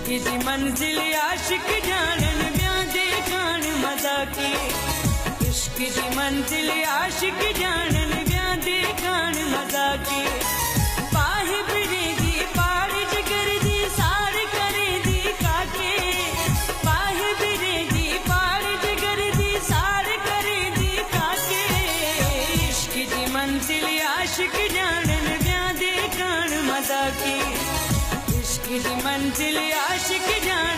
इश्क दी मंजिल आशिक जानन ब्याह देखण मजा की। इश्क दी मंजिल आशिक जानन ब्याह देखण मजा की। पाहे बिरे दी पार जिगर दी सार करे दी काके। पाहे बिरे दी पार जिगर दी सार करे दी काके। इश्क दी मंजिल आशिक जानन ब्याह देखण मजा की। इश्क दी मंजिल आशिक जान